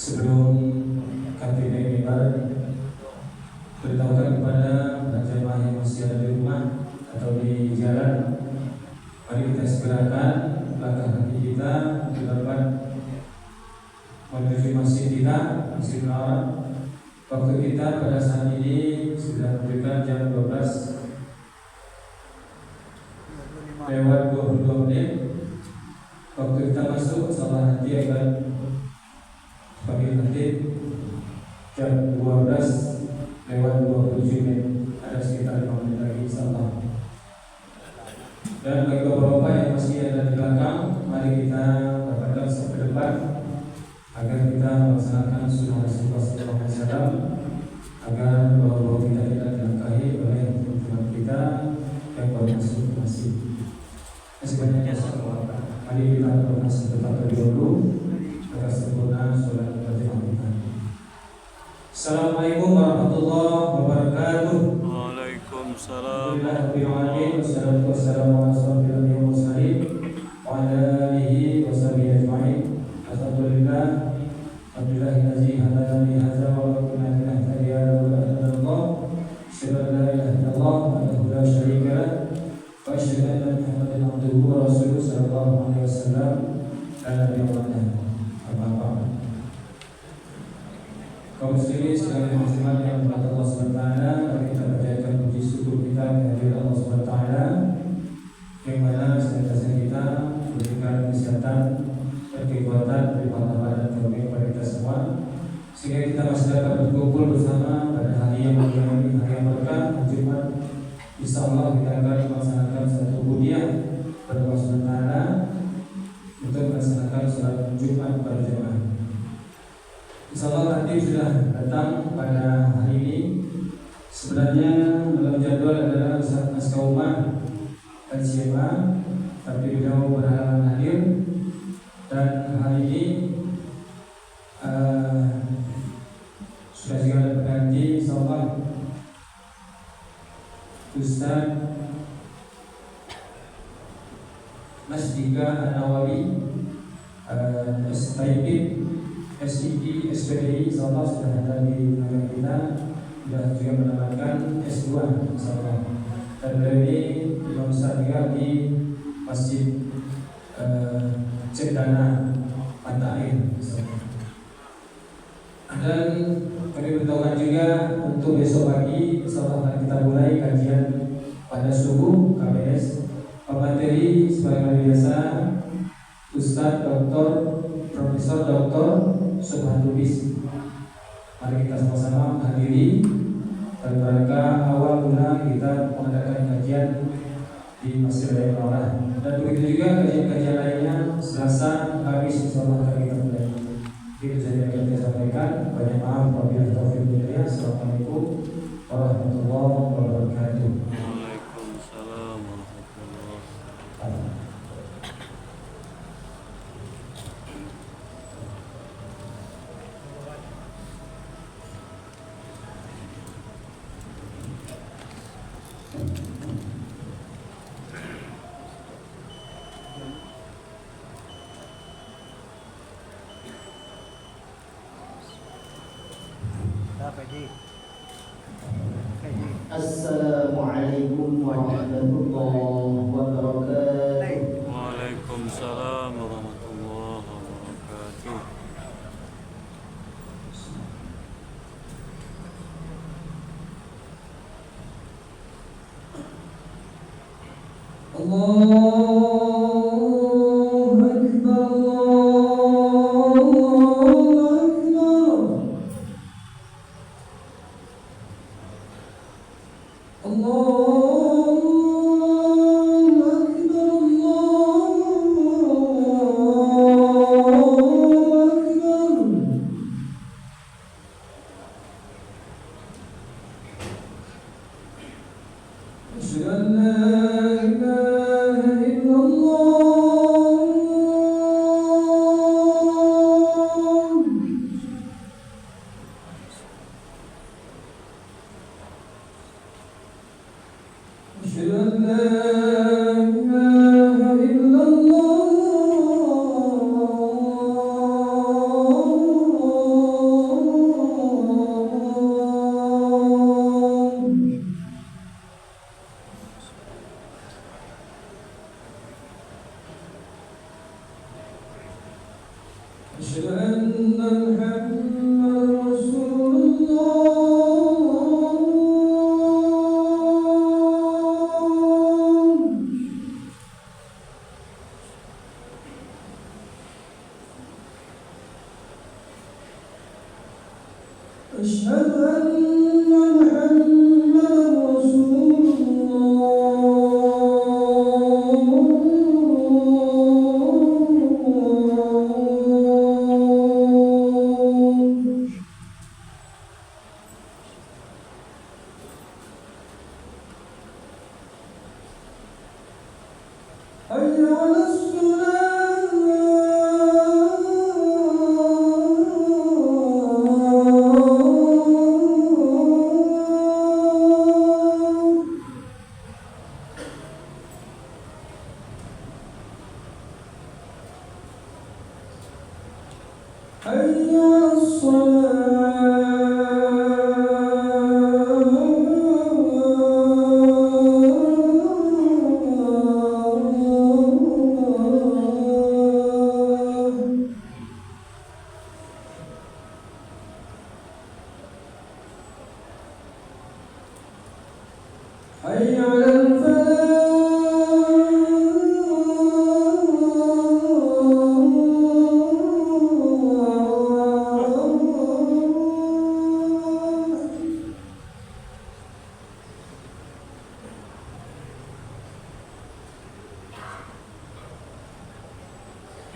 Sebelum kami mimbar, beritahukan kepada jemaah yang masih ada di rumah atau di jalan, mari kita segerakan langkah kaki kita untuk dapat menuju masjid kita, Masjid Nawar. Waktu kita pada saat ini sudah menunjukkan jam 12 lewat 22 menit. Waktu kita masuk, insyaallah nanti akan bagi nanti jam 12 lewat 27 menit, ada sekitar 5 menit lagi insyaallah. Dan bagi beberapa yang masih ada di belakang, mari kita dapatkan ke depan agar kita melaksanakan sunnah Rasulullah SAW, agar bahwa kita tidak dilangkahi oleh teman-teman kita yang baru masuk ke masjid. Masih banyak yang salah. Mari kita berdoa terlebih dahulu agar sempurna sholat berjamaah kita. Assalamualaikum warahmatullahi wabarakatuh. Waalaikumsalam. Wassalatu wassalamu ala asyrofil mursalin wa ala alihi wa sahbihi ajma'in. Alhamdulillah, alhamdulillahillazi hadana li hadza wa ma kunna linahtadiya laula an hadana Allah. Asyhadu an la ilaha illallah wahdahu la syarika lah wa asyhadu anna Muhammadan abduhu wa rasuluhu sallallahu alaihi wasallam. La ilaha illallah. Apa-apa. Kaum muslimin sekalian muslimat yang dirahmati Allah SWT, kita panjatkan puji syukur kita kehadirat Allah SWT yang mana senantiasa kita berikan kesehatan dan kekuatan dari pahala dan taufik kepada kita semua, sehingga kita masih dapat berkumpul bersama pada hari yang mulia ini, hari yang berkah, Jumat. Insyaallah kita akan melaksanakan satu budiah pada Allah SWT untuk melaksanakan salat Jumat berjamaah. Insyaallah nanti sudah datang pada hari ini. Sebenarnya dalam jadwal adalah Ustaz Askaumah dan siapa, tapi beliau berhalangan hadir. Dan hari ini sudah juga ada pengganti, insyaallah Ustaz Mas Dika An-Nawawi SID, SPDI, insyaallah sudah ada di negara kita, sudah juga mendapatkan S2 insyaallah. Dan beliau ini Imam Ustaz juga di Masjid Cendana Pantai. Dan kami beritahukan juga untuk besok pagi insyaallah akan kita mulai kajian pada subuh KBS. Pemateri sebagai biasa Ustaz Dr. Profesor Dr. Subhan Lubis. Mari kita sama-sama menghadiri dan mereka awal mula kita mengadakan kajian di Masjid Raya Nawar. Dan begitu juga kajian-kajian lainnya Selasa, Kamis, insyaallah akan kita mulai. Itu saja yang kita sampaikan. Banyak maaf apabila taufik hidayah. Assalamualaikum warahmatullahi wabarakatuh. Waalaikumsalam warahmatullahi wabarakatuh. Assalamualaikum warahmatullahi wabarakatuh. Waalaikumsalam warahmatullahi wabarakatuh. Allahu Akbar, Allahu Akbar. أشهد أن محمدا رسول الله. أشهد أن محمدا رسول الله. حي على الصلاة. حي على الصلاة. حي على الفلاح.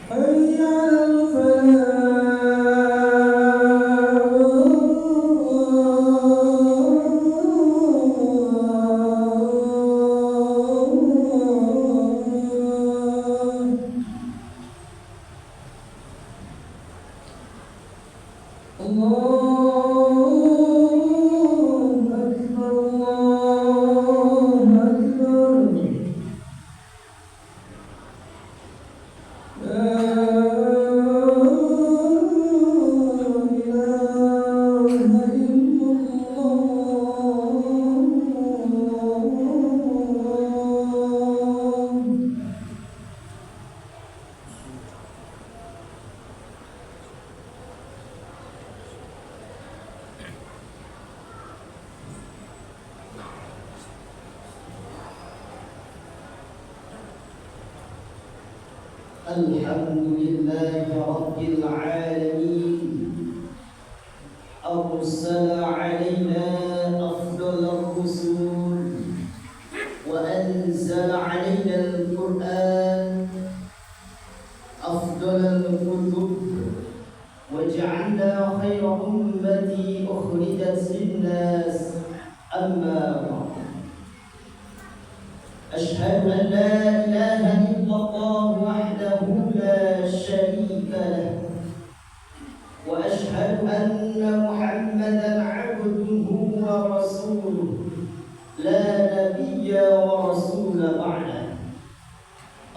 حي على الفلاح. الله أكبر، الله أكبر. لا إله إلا الله. الحمد لله رب العالمين، أرسل علينا أفضل الرسل وأنزل علينا القرآن أفضل الكتب، وجعلنا خير أمة أخرجت للناس. أما بعد، أشهد أن لا إله إلا الله وحده لا شريك له، وأشهد أن محمدا عبده ورسوله لا نبي ورسول بعده.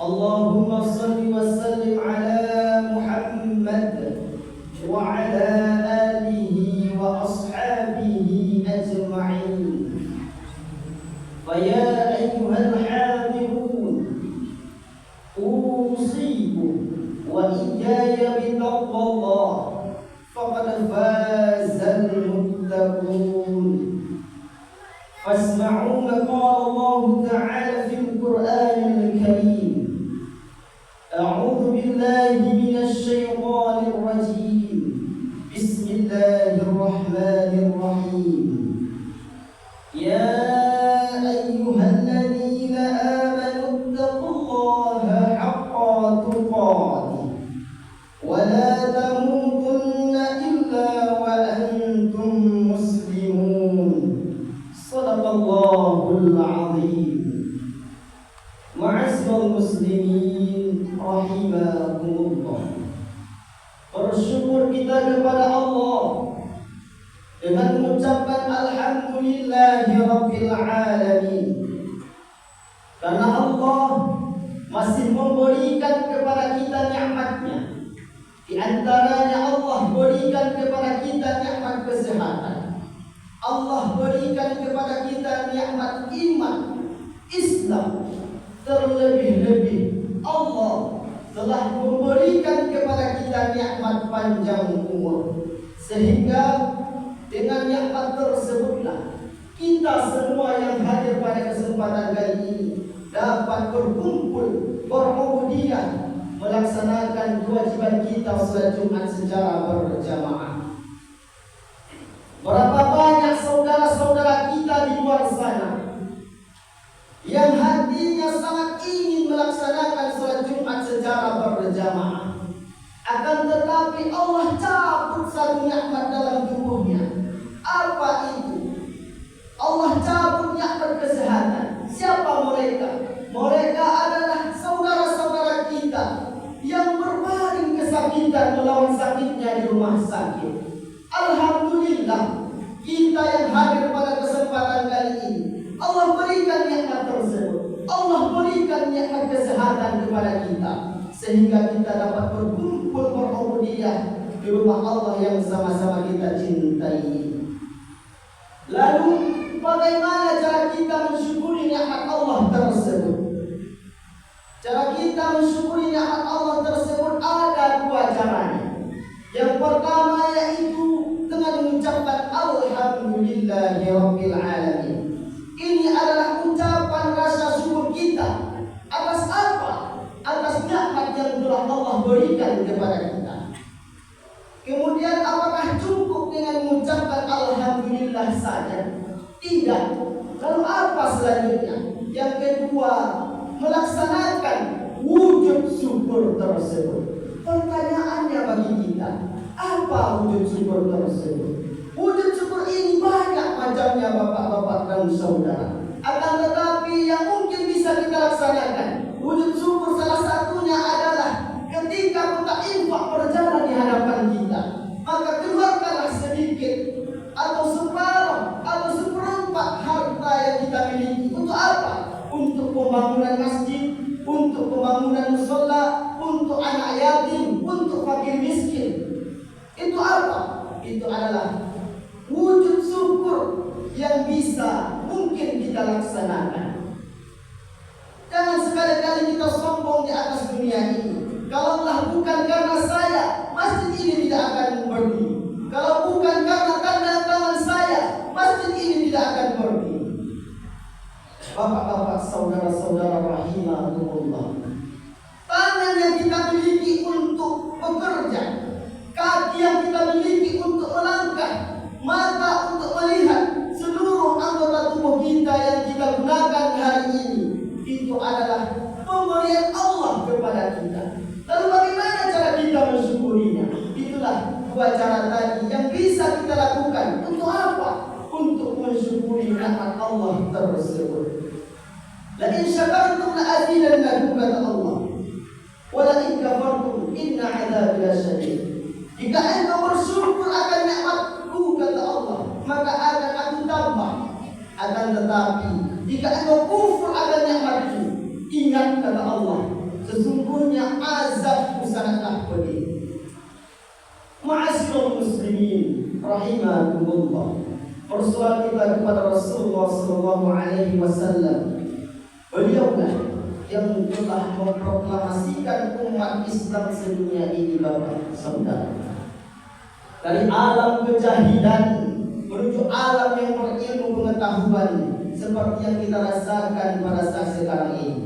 اللهم صل وسلم على محمد وعلى آله وأصحابه أجمعين. فيا أيها الحاضرون، أوصيكم وإياي بتقوى الله، فقد فاز المتقون. فاسمعوا ما قال الله تعالى في القرآن الكريم: أعوذ بالله من الشيطان الرجيم، بسم الله الرحمن الرحيم. يا أيها الذين آمنوا اتقوا الله حق تقاته ولا تموتن إلا وأنتم مسلمون. صدق الله العظيم. معاشر المسlimin rahimakumullah, bersyukur kita kepada Allah dengan mengucapkan alhamdulillahi rabbil alamin, karena Allah masih memberikan kepada kita nikmatnya. Di antaranya Allah berikan kepada kita nikmat kesehatan, Allah berikan kepada kita nikmat iman Islam. Terlebih-lebih Allah telah memberikan kepada kita kita nikmat panjang umur. Sehingga dengan nikmat tersebutlah kita semua yang hadir pada kesempatan kali ini dapat berkumpul, berubudiyah, melaksanakan kewajiban kita salat Jumat secara berjamaah. Berapa banyak saudara-saudara kita di luar sana yang hatinya sangat ingin melaksanakan salat Jumat secara berjamaah, akan tetapi Allah cabut satu nikmat dalam tubuhnya. Apa itu? Allah cabut nikmat kesehatan. Siapa mereka? Mereka adalah saudara-saudara kita yang berbaring kesakitan melawan sakitnya di rumah sakit. Alhamdulillah, kita yang hadir pada kesempatan kali ini, Allah berikan nikmat tersebut. Allah berikan nikmat kesehatan kepada kita, sehingga kita dapat berkumpul berubudiyah di rumah Allah yang sama-sama kita cintai. Lalu bagaimana cara kita mensyukuri nikmat Allah tersebut? Cara kita mensyukuri nikmat Allah tersebut ada dua caranya. Yang pertama yaitu dengan mengucapkan Alhamdulillahirabbil alamin. Ini adalah ucapan rasa syukur kita atas apa? Atas nikmat yang telah Allah berikan kepada kita. Kemudian apakah cukup dengan mengucapkan Alhamdulillah saja? Tidak. Lalu apa selanjutnya? Yang kedua, melaksanakan wujud syukur tersebut. Pertanyaannya bagi kita, apa wujud syukur tersebut? Wujud syukur ini banyak macamnya bapak-bapak dan saudara. Akan tetapi yang mungkin bisa kita laksanakan, wujud syukur salah satunya adalah ketika kita infak berjalan di hadapan kita, maka keluarkanlah sedikit atau separuh atau seperempat harta yang kita miliki. Untuk apa? Untuk pembangunan masjid, untuk pembangunan mushola, untuk anak yatim, untuk fakir miskin. Itu apa? Itu adalah wujud syukur yang bisa mungkin kita laksanakan. Jangan sekali-kali kita sombong di atas dunia ini. Kalaulah bukan karena saya, masjid ini tidak akan berdiri. Kalau bukan karena tanda tangan saya, masjid ini tidak akan berdiri. Bapak-bapak, saudara-saudara rahimahumullah, tangan yang kita miliki untuk bekerja, kaki yang kita miliki untuk melangkah, mata untuk melihat, seluruh anggota tubuh kita yang kita gunakan hari ini, itu adalah pemberian Allah kepada kita. Lalu bagaimana cara kita mensyukurinya? Itulah dua cara tadi yang bisa kita lakukan. Untuk apa? Untuk mensyukuri nikmat Allah tersebut. La in syakartum la azidannakum, kata Allah. Wa la in kafartum inna 'adzabi lasyadid. Jika engkau bersyukur akan nikmatku, kata Allah, maka akan aku tambah. Akan tetapi jika engkau kufur akan nikmatku, ingat, kata Allah, sesungguhnya azabku sangatlah pedih. Ma'asyiral muslimin rahimakumullah, persoalan kita kepada Rasulullah SAW. Beliaulah yang telah memproklamasikan umat Islam sedunia ini, bapak saudara, dari alam kejahilan menuju alam yang berilmu pengetahuan seperti yang kita rasakan pada saat sekarang ini.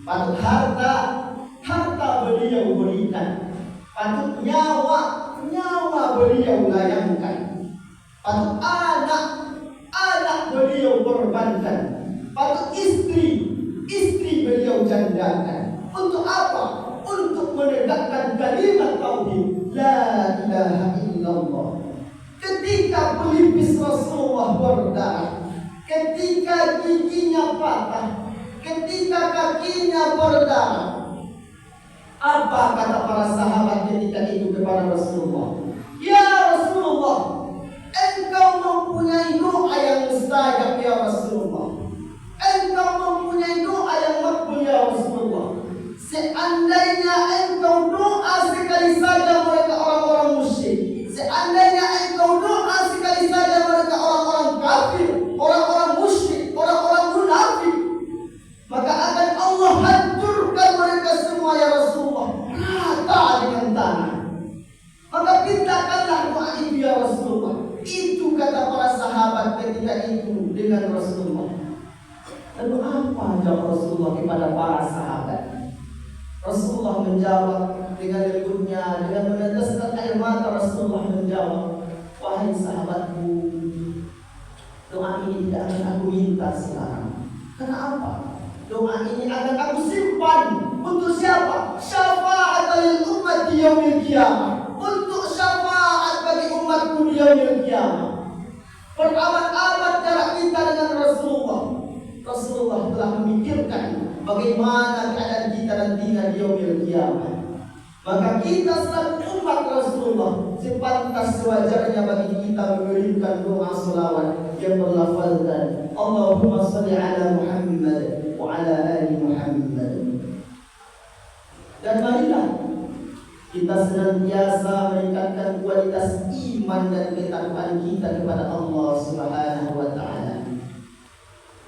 Patut harta beliau berikan, patut nyawa beliau layangkan, patut anak beliau korbankan, patut istri beliau jandakan. Untuk apa? Untuk menegakkan kalimat tauhid la ilaha illallah. Ketika pelipis Rasulullah berdarah, ketika giginya patah, ketika kakinya berdarah, apa kata para sahabat ketika itu kepada Rasulullah? Ya Rasulullah, engkau mempunyai doa yang mustajab ya Rasulullah. Engkau mempunyai doa yang makbul ya Rasulullah. Seandainya engkau doa sekali saja mereka orang-orang musyrik, seandainya engkau doa sekali saja mereka orang-orang kafir, orang-orang musyrik, orang-orang munafik, maka akan Allah hancurkan mereka semua ya Rasulullah, rata dengan tanah. Rasulullah kepada para sahabat. Rasulullah menjawab dengan lembutnya, dengan meneteskan air mata. Rasulullah menjawab, wahai sahabatku, doa ini tidak akan aku minta sekarang. Kenapa? Doa ini akan aku simpan untuk siapa? Syafaat lil ummati yaumil qiyamah. Untuk syafaat bagi umatku di yaumil qiyamah. Berabad-abad jarak kita dengan Rasulullah. Rasulullah telah memikirkan bagaimana keadaan kita nantinya di yaumil qiyamah. Maka kita selaku umat Rasulullah sepantas sewajarnya bagi kita mengirimkan doa selawat yang berlafazkan Allahumma shalli ala Muhammad wa ala ali Muhammad. Dan marilah kita senantiasa meningkatkan kualitas iman dan ketakwaan kita kepada Allah Subhanahu wa taala.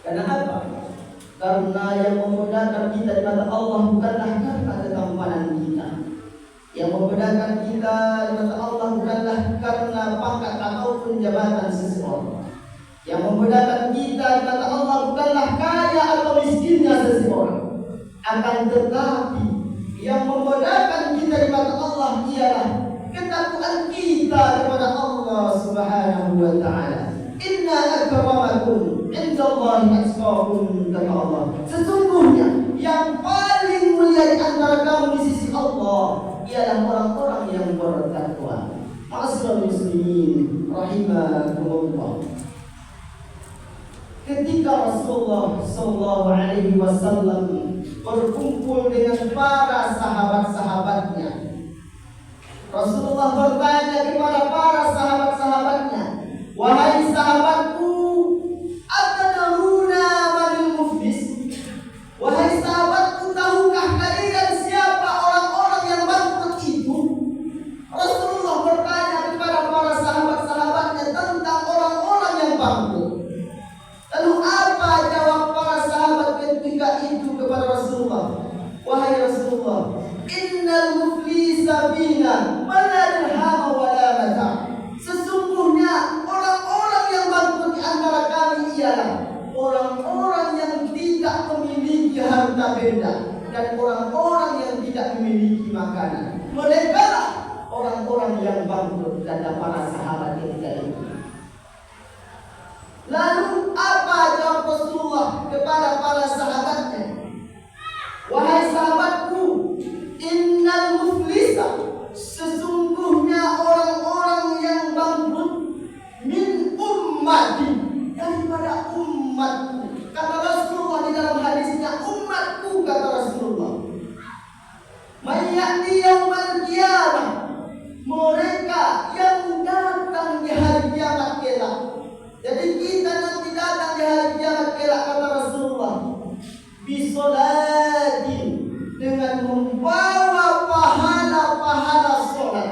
Karena apa? Karena yang memudahkan kita di mata Allah bukanlah karena ketampanan kita. Yang membedakan kita di mata Allah bukanlah karena pangkat ataupun jabatan seseorang. Yang membedakan kita di mata Allah bukanlah kaya atau miskinnya seseorang. Akan tetapi yang membedakan kita di mata Allah ialah ketakwaan kita kepada Allah Subhanahu wa taala. Inna akramakum indallahi atqakum, kata Allah. Sesungguhnya yang paling mulia di antara kamu di sisi Allah ialah orang-orang yang bertakwa. Ma'asyiral muslimin rahimakumullah. Ketika Rasulullah sallallahu alaihi wasallam berkumpul dengan para sahabat-sahabatnya, Rasulullah bertanya kepada para sahabat-sahabatnya, wahai sahabatku, atadruna manil muflis? Wahai sahabatku, tahukah kalian siapa orang-orang yang bangkrut itu? Rasulullah bertanya kepada para sahabat-sahabatnya tentang orang-orang yang bangkrut. Lalu apa jawab para sahabat ketika itu kepada Rasulullah? Wahai Rasulullah, innal muflisa bina man la dirham wa la mata'. Sesungguhnya orang-orang yang bangkrut di antara kami ialah orang-orang yang tidak memiliki harta benda dan orang-orang yang tidak memiliki makanan. Mereka lah orang-orang yang bangkrut, kata para sahabat ketika itu. Lalu apa jawab Rasulullah kepada para sahabatnya? Wahai sahabatku, innal muflisa, sesungguhnya orang-orang yang bangkrut min ummati, daripada umatku. Kata Rasulullah di dalam hadisnya, umatku, kata Rasulullah. Mayyati yaumal qiyamah, mereka yang datang di hari kiamat kelak. Jadi kita nanti datang di hari kiamat kelak, kata Rasulullah, bisolatin, dengan membawa pahala-pahala sholat,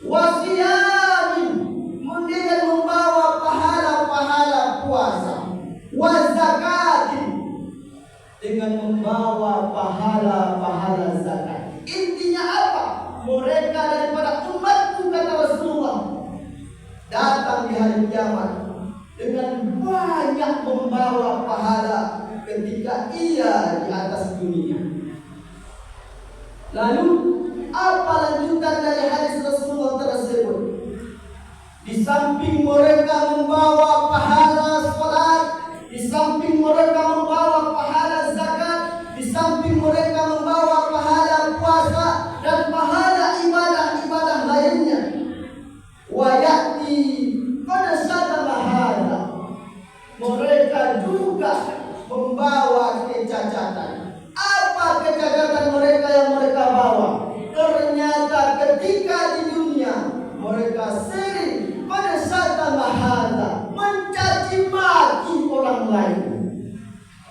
wasiyamin, dengan membawa pahala-pahala puasa, wazakatin, dengan membawa pahala-pahala zakat. Intinya apa? Mereka daripada umatku, kata Rasulullah, datang di hari kiamat dengan banyak membawa pahala ketika ia di atas dunia. Lalu apa lanjutan dari hadis Rasulullah tersebut? Di samping mereka membawa pahala salat, di samping mereka membawa pahala zakat, di samping mereka membawa pahala puasa dan pahala ibadah-ibadah lainnya. Wa ya'ti qad sadama hadza, mereka juga membawa kecacatan. Apa kecacatan mereka yang mereka bawa? Ternyata ketika di dunia mereka sering pada satu bahasa mencaci maki orang lain.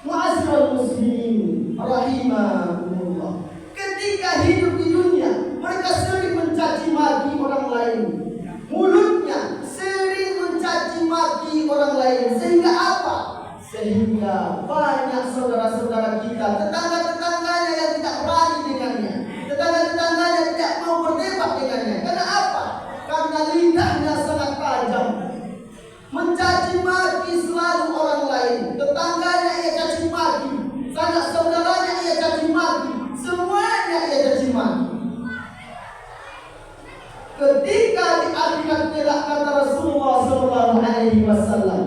Ma'asyiral muslimin rahimakumullah. Ketika hidup di dunia mereka sering mencaci maki orang lain. Mulutnya sering mencaci maki orang lain. Sehingga apa? Sehingga banyak saudara-saudara kita, tetangga-tetangganya yang tidak berani dengannya, tetangga-tetangganya tidak mau berdebat dengannya. Karena apa? Karena lidahnya sangat tajam, mencaci maki selalu orang lain. Tetangganya ia caci maki, sanak Sallallahu Alaihi Wasallam.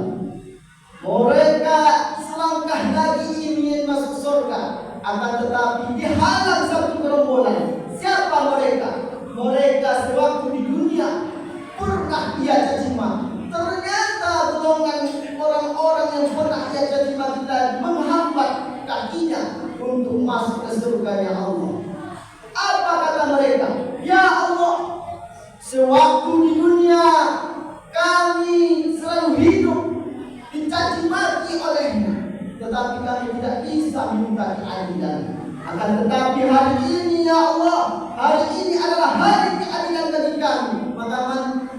Mereka selangkah lagi ingin masuk surga, akan tetapi dihalang satu gerombolan. Siapa mereka? Mereka sewaktu di dunia pernah ia caci maki. Ternyata golongan orang-orang yang pernah ia caci maki tadi menghambat kakinya untuk masuk ke surganya Allah. Apa kata mereka? Ya Allah, sewaktu di dunia kami selalu hidup dicaci maki olehnya, tetapi kami tidak bisa minta keadilan. Akan tetapi hari ini ya Allah, hari ini adalah hari keadilan bagi kami. Maka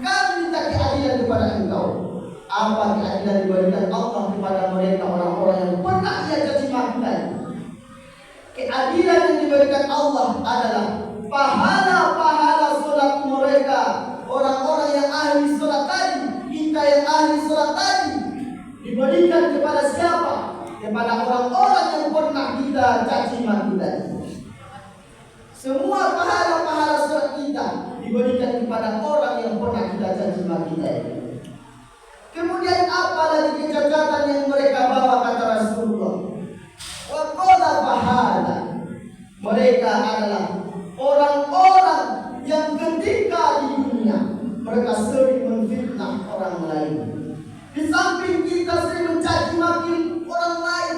kami minta keadilan kepada Engkau. Apa keadilan diberikan Allah kepada mereka orang-orang yang pernah ia caci maki tadi? Keadilan yang diberikan Allah adalah pahala-pahala sholat mereka. Orang-orang yang ahli sholat tadi, kita yang ahli sholat tadi, diberikan kepada siapa? Kepada orang-orang yang pernah kita caci maki tadi. Semua pahala-pahala sholat kita diberikan kepada orang yang pernah kita caci maki tadi. Kemudian apa lagi kecacatan yang mereka bawa, kata Rasulullah? Wa qala pahala. Mereka adalah orang-orang yang ketika di dunia mereka sering menfitnah orang lain. Di samping kita sering mencaci maki orang lain,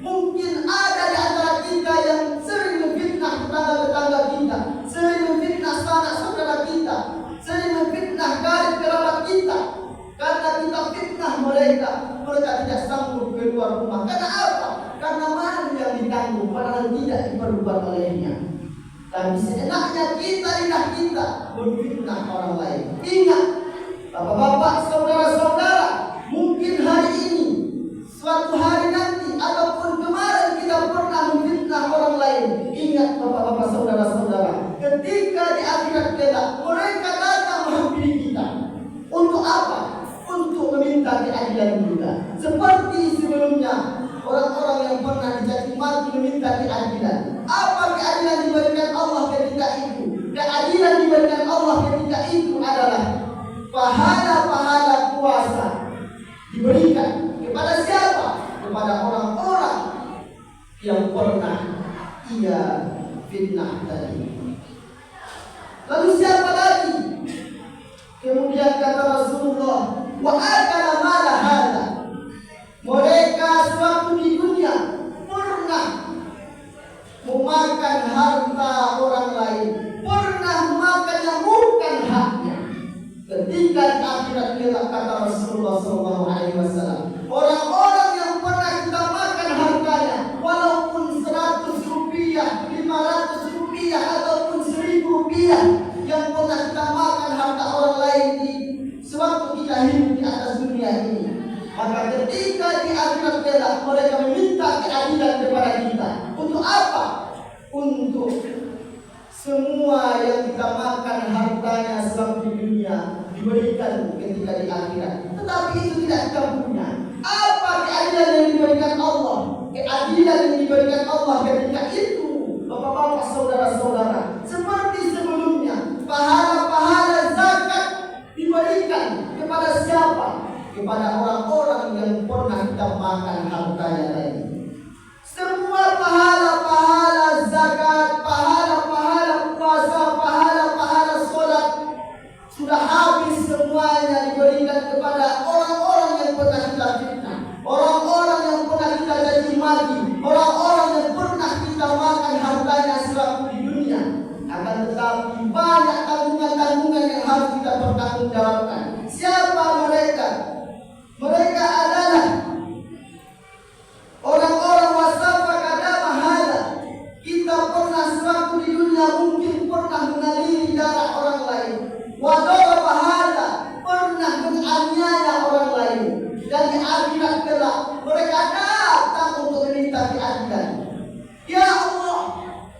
mungkin ada di antara kita yang sering memfitnah tetangga-tetangga kita, sering memfitnah sanak saudara kita, sering memfitnah karib kerabat kita. Karena kita fitnah mereka, mereka tidak sanggup keluar rumah. Karena apa? Karena malu yang ditanggung, padahal tidak diperbuat olehnya. Dan seenaknya kita lidah kita memfitnah orang lain. Ingat, bapak-bapak, saudara-saudara, mungkin hari ini, suatu hari nanti, ataupun kemarin kita pernah memfitnah orang lain. Ingat bapak-bapak, saudara-saudara, ketika di akhirat kelak mereka datang menghampiri kita. Untuk apa? Untuk meminta keadilan juga. Seperti sebelumnya, orang-orang yang pernah dicaci maki meminta keadilan. Apa keadilan diberikan Allah ketika itu? Keadilan diberikan Allah ketika itu adalah pahala-pahala puasa diberikan kepada siapa? Kepada orang-orang yang pernah ia fitnah tadi. Lalu siapa lagi? Kemudian kata Rasulullah, wa akala mala hada. Mereka sewaktu di dunia pernah memakan harta orang lain, pernah memakan yang bukan haknya. Ketika di akhirat kelak, kata Rasulullah SAW, orang-orang yang pernah kita makan hartanya, walaupun 100 rupiah, 500 rupiah, ataupun 1000 rupiah, yang pernah kita makan harta orang lain di sewaktu kita hidup di atas dunia ini, maka ketika di akhirat kelak mereka meminta keadilan kepada kita. Untuk apa? Untuk semua yang kita makan hartanya sewaktu di dunia diberikan ketika di akhirat. Tetapi itu tidak kita punya. Apa keadilan yang diberikan Allah? Keadilan yang diberikan Allah ketika itu, bapak-bapak, saudara-saudara, seperti sebelumnya, pahala-pahala zakat diberikan kepada siapa? Kepada orang-orang yang pernah kita makan hartanya tadi. Semua pahala-pahala zakat, pahala-pahala puasa, pahala-pahala sholat sudah habis semuanya diberikan kepada orang-orang yang pernah kita fitnah, orang-orang yang pernah kita caci maki, orang-orang yang pernah kita makan hartanya sewaktu di dunia. Akan tetapi banyak tanggungan-tanggungan yang harus kita pertanggungjawabkan. Siapa mereka? Mereka adalah orang-orang wasafa kadama hada. Kita pernah sewaktu di dunia mungkin pernah mengaliri darah orang lain. Wadoraba hada, pernah menganiaya orang lain. Dan di akhirat kelak mereka datang untuk meminta keadilan. Ya Allah,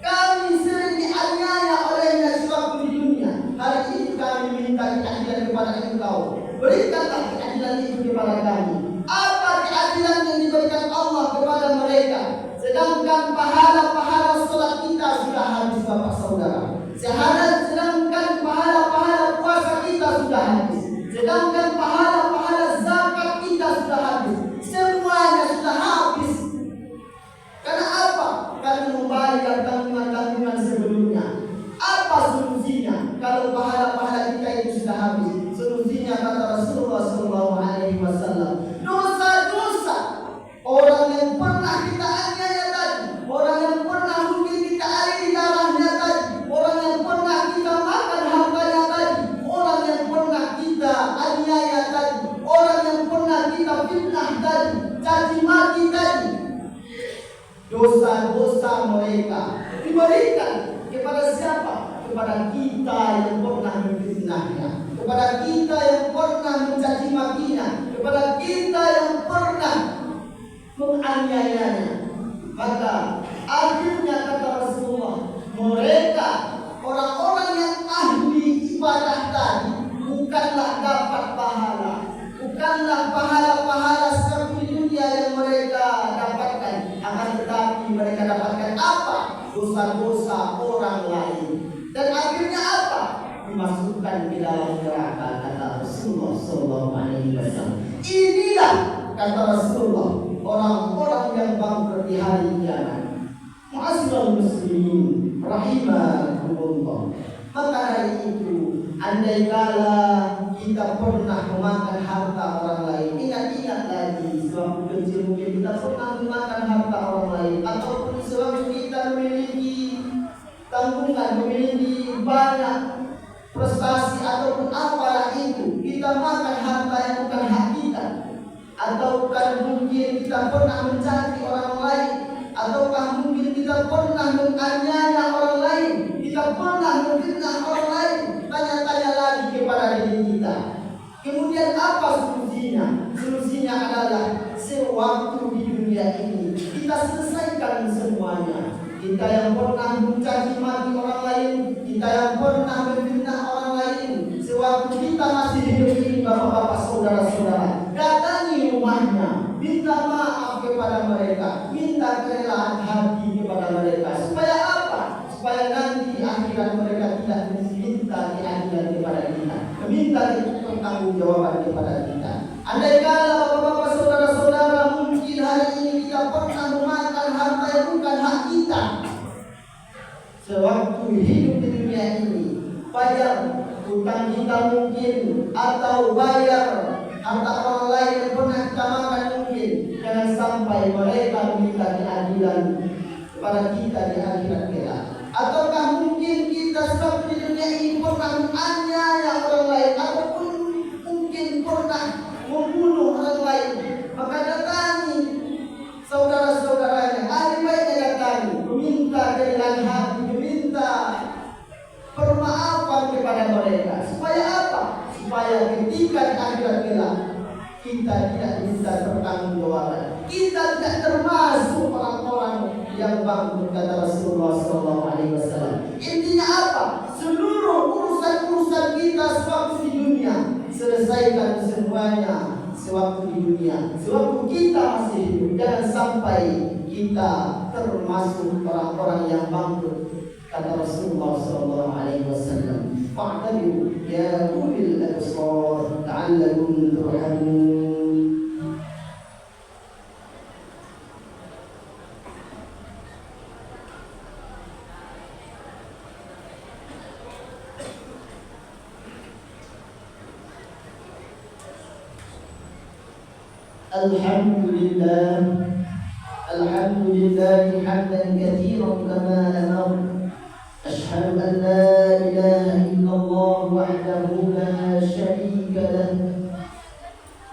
kami sering dianiaya olehnya sewaktu di dunia. Hari ini kami minta keadilan kepada Engkau. Berikanlah keadilan itu kepada kami. Apa keadilan yang diberikan Allah kepada mereka? Sedangkan pahala-pahala sholat kita sudah habis, bapak saudara. Sedangkan pahala-pahala puasa kita sudah habis. Sedangkan pahala-pahala apa solusinya kalau pahala-pahala kita itu sudah habis? Solusinya kata Rasulullah SAW, dosa-dosa orang yang pernah kita aniaya tadi, orang yang pernah mungkin kita aliri darahnya tadi, orang yang pernah kita makan hartanya tadi, orang yang pernah kita aniaya tadi, orang yang pernah kita fitnah tadi, caci maki tadi, dosa-dosa mereka diberikan kepada siapa? Kepada kita yang pernah memfitnahnya, kepada kita yang pernah mencaci makinya, kepada kita yang pernah menganiayanya. Maka akhirnya kata Rasulullah, mereka orang-orang yang ahli ibadah tadi bukanlah dapat pahala, bukanlah pahala-pahala seperti di dunia yang mereka dapatkan, akan tetapi mereka dapatkan apa? Dosa-dosa orang lain. Dan akhirnya apa? Dimasukkan ke dalam neraka, kata Rasulullah SAW. Inilah kata Rasulullah orang-orang yang bangkrut di hari kiamat. Ma'asyiral muslimin rahimakumullah. Maka hari itu, andai kala kita pernah memakan harta orang lain, ingat-ingat lagi sewaktu kecil mungkin kita pernah memakan harta orang lain, ataupun sewaktu kita memiliki tanggungan, memiliki banyak prestasi ataupun apalah itu, kita makan harta yang bukan hak kita, ataukah mungkin kita pernah mencaci orang lain, ataukah mungkin kita pernah menganiaya orang lain, kita pernah memfitnah orang lain. Tanya-tanya lagi kepada diri kita, kemudian apa solusinya? Solusinya adalah sewaktu di dunia ini kita selesaikan semuanya. Kita yang pernah mencaci maki orang lain, kita yang pernah memfitnah orang lain, sewaktu kita masih hidup ini, bapak-bapak, saudara-saudara, datangi rumahnya, minta maaf kepada mereka, minta kerelaan hati kepada mereka. Supaya apa? Supaya nanti akhirat mereka tidak meminta keadilan kepada kita, meminta pertanggungjawaban kepada kita. Andai kala bapak-bapak, saudara-saudara, mungkin hari ini kita pernah memakan harta yang bukan hak kita, sewaktu hidup di dunia ini, bayar hutang kita mungkin, atau bayar harta orang lain yang pernah kita makan mungkin. Jangan sampai mereka meminta keadilan kepada kita di akhirat kelak. Ataukah mungkin kita sewaktu di dunia ini pernah menganiaya orang lain, ataupun mungkin pernah membunuh orang lain, maka datangi saudara-saudaranya, ahli baiknya datangi, meminta keadilan hati, meminta permaafan kepada mereka. Supaya apa? Supaya ketika di akhirat kelak kita tidak bisa pertanggungjawaban, kita tidak termasuk orang-orang yang bangkrut, kata Rasulullah SAW. Intinya apa? Seluruh urusan-urusan kita sewaktu di dunia, selesaikan semuanya sewaktu di dunia, sewaktu kita masih hidup. Jangan sampai kita termasuk orang-orang yang bangkrut, kata Rasulullah SAW. Fa'tabiru ya ulil absar la'allakum turhamun. Alhamdulillah hamdan katsiran kama amar. Ashhadu an la ilaha illallah wahdahu la syarika lahu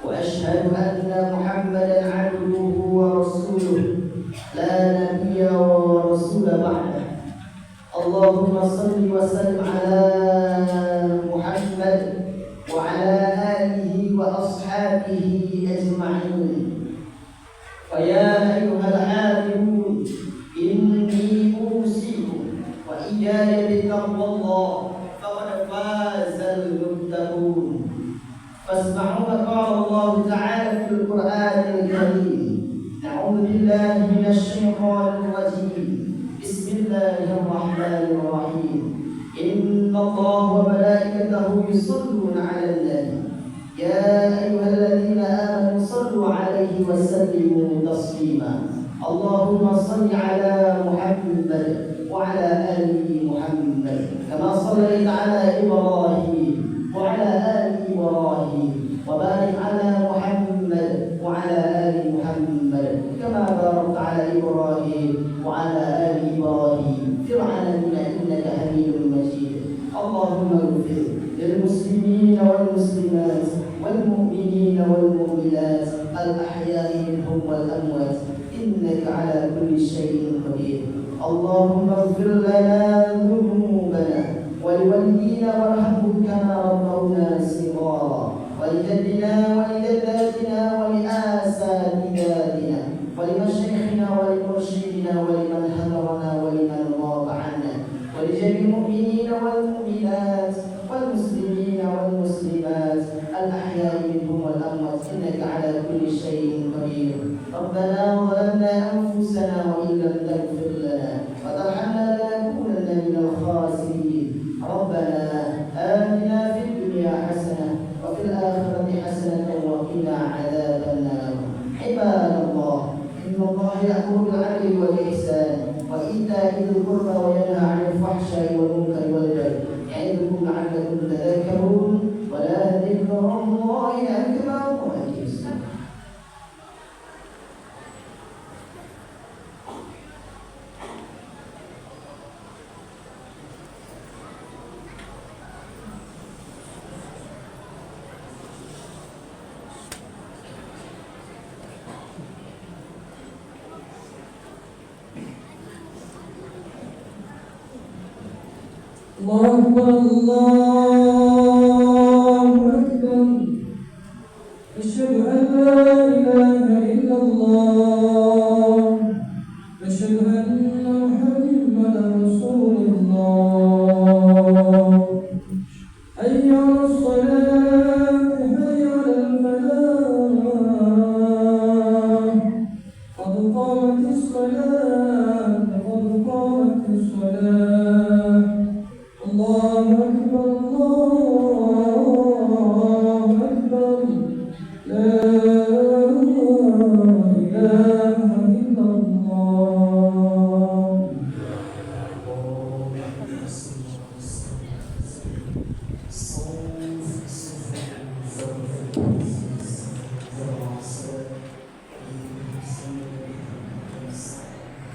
wa ashhadu anna Muhammadan 'abduhu wa rasuluh la nabiyya wa rasula ba'da. Allahumma shalli wa sallim ala Muhammad wa ala alihi wa ashabihi ajma'in. فيا أيها العالمون إني أوصيكم وإياي بتقوى الله فقد فاز المتقون. فاسمعوا قال الله تعالى في القرآن الكريم: أعوذ بالله من الشيطان الرجيم، بسم الله الرحمن الرحيم. إن الله وملائكته يصلون على النبي يا أيها الذين آمنوا صلوا عليه وسلموا تسليما. اللهم صل على محمد وعلى آل محمد كما صليت على إبراهيم وعلى آل إبراهيم وبارك على محمد وعلى آل محمد كما باركت على إبراهيم وعلى آل إبراهيم في العالمين إنك حميد مجيد. اللهم اغفر للمسلمين والمسلمات والمؤمنين والمؤمنات الأحياء منهم والأموات إنك على كل شيء قدير. اللهم اغفر لنا ذنوبنا ولوالدينا وارحمهم كما ربونا صغارا ولجدنا ولجداتنا ولأساتذتنا ولمشايخنا ولمرشدنا ولمن حضرنا ولمن غاب عنا ولجميع المؤمنين والمؤمنات والمسلمين والمسلمات الأحياء منهم والأموات إنك على كل شيء قدير. ربنا ظلمنا أنفسنا وإن لم تغفر لنا وترحمنا لنكونن من الخاسرين. ربنا آتنا في الدنيا حسنة وفي الآخرة حسنة وقنا عذاب النار. عباد الله إن الله يأمر بالعدل والإحسان وإيتاء ذي القربى وينهى عن الفحشاء والمنكر والبغي يعظكم لعلكم تذكرون. ولا ذكر الله أكبر. الله أكبر الله أكبر. أشهد أن لا إله إلا الله. أشهد أن محمدا رسول الله. حي على الصلاة حي على الفلاح. قد قامت الصلاة قد قامت الصلاة. الله أكبر الله أكبر. لا إله